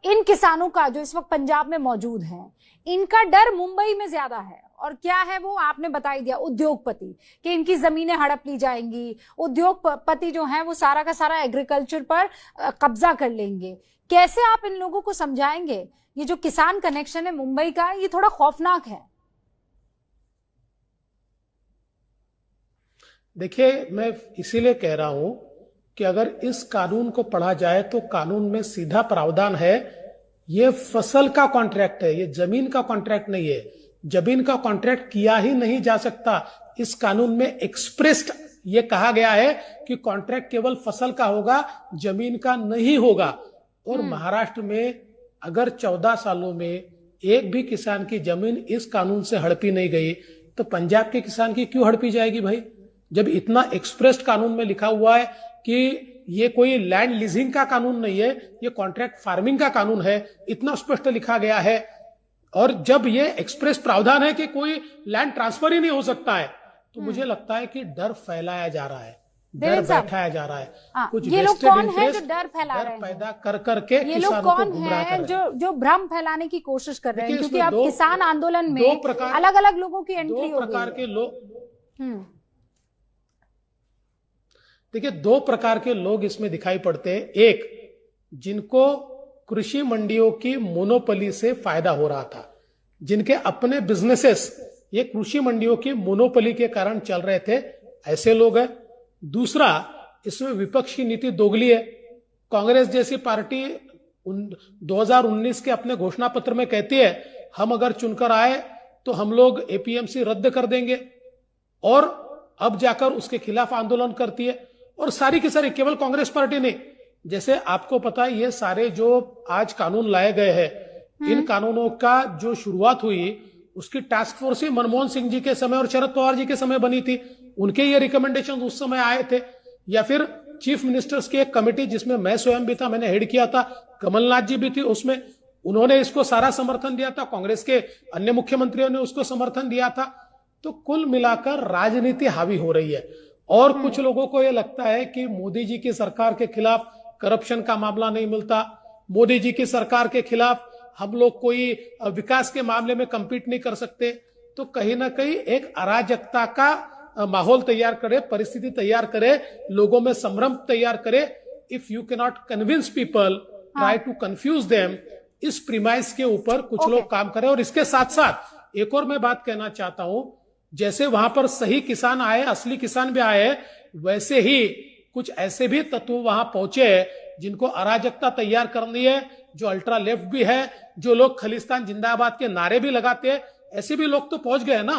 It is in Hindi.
इन किसानों का जो इस वक्त पंजाब में मौजूद हैं, इनका डर मुंबई में ज्यादा है। और क्या है वो आपने बता ही दिया, उद्योगपति, कि इनकी जमीनें हड़प ली जाएंगी, उद्योगपति जो हैं वो सारा का सारा एग्रीकल्चर पर कब्जा कर लेंगे। कैसे आप इन लोगों को समझाएंगे? ये जो किसान कनेक्शन है मुंबई का, ये थोड़ा खौफनाक है। देखिए, मैं इसीलिए कह रहा हूं कि अगर इस कानून को पढ़ा जाए तो कानून में सीधा प्रावधान है, ये फसल का कॉन्ट्रैक्ट है, ये जमीन का कॉन्ट्रैक्ट नहीं है। जमीन का कॉन्ट्रैक्ट किया ही नहीं जा सकता। इस कानून में एक्सप्रेस्ड ये कहा गया है कि कॉन्ट्रैक्ट केवल फसल का होगा, जमीन का नहीं होगा। और महाराष्ट्र में अगर 14 सालों में एक भी किसान की जमीन इस कानून से हड़पी नहीं गई, तो पंजाब के किसान की क्यों हड़पी जाएगी भाई? जब इतना एक्सप्रेस्ड कानून में लिखा हुआ है कि ये कोई लैंड लीजिंग का कानून नहीं है, ये कॉन्ट्रैक्ट फार्मिंग का कानून है, इतना स्पष्ट लिखा गया है। और जब ये एक्सप्रेस प्रावधान है कि कोई लैंड ट्रांसफर ही नहीं हो सकता है, तो मुझे लगता है कि डर फैलाया जा रहा है, डर बैठाया जा रहा है। कुछ ये लोग कौन है जो डर फैला रहे हैं, पैदा कर करके ये लोग कौन है जो भ्रम फैलाने की कोशिश कर रहे हैं? क्योंकि अब किसान आंदोलन में अलग अलग लोगों की एंट्री हो गई है। दो प्रकार के लोग, देखिए, 2 प्रकार के लोग इसमें दिखाई पड़ते हैं। एक, जिनको कृषि मंडियों की मोनोपोली से फायदा हो रहा था, जिनके अपने बिजनेसेस ये कृषि मंडियों की मोनोपोली के कारण चल रहे थे, ऐसे लोग हैं। दूसरा, इसमें विपक्ष की नीति दोगली है। कांग्रेस जैसी पार्टी 2019 के अपने घोषणा पत्र में कहती है, हम अगर चुनकर आए तो हम लोग एपीएमसी रद्द कर देंगे, और अब जाकर उसके खिलाफ आंदोलन करती है। और सारी की सारी, केवल कांग्रेस पार्टी नहीं, जैसे आपको पता है ये सारे जो आज कानून लाए गए हैं, इन कानूनों का जो शुरुआत हुई उसकी टास्क फोर्स ही मनमोहन सिंह जी के समय और शरद पवार जी के समय बनी थी। उनके ये रिकमेंडेशन उस समय आए थे। या फिर चीफ मिनिस्टर्स की एक कमेटी जिसमें मैं स्वयं भी था, मैंने हेड किया था, कमलनाथ जी भी थी उसमें, उन्होंने इसको सारा समर्थन दिया था। कांग्रेस के अन्य मुख्यमंत्रियों ने उसको समर्थन दिया था। तो कुल मिलाकर राजनीति हावी हो रही है। और कुछ लोगों को यह लगता है कि मोदी जी की सरकार के खिलाफ करप्शन का मामला नहीं मिलता, मोदी जी की सरकार के खिलाफ हम लोग कोई विकास के मामले में compete नहीं कर सकते। तो कहीं ना कहीं एक अराजकता का माहौल तैयार करे, परिस्थिति तैयार करे, लोगों में संभ्रम तैयार करे। If you can not convince people, try to confuse them, इस प्रीमाइस के ऊपर कुछ लोग काम करें। और इसके साथ साथ एक और मैं बात कहना चाहता हूं, जैसे वहां पर सही किसान आए, असली किसान भी आए, वैसे ही कुछ ऐसे भी तत्व वहां पहुंचे जिनको अराजकता तैयार करनी है, जो अल्ट्रा लेफ्ट भी है, जो लोग खालिस्तान जिंदाबाद के नारे भी लगाते हैं, ऐसे भी लोग तो पहुंच गए ना।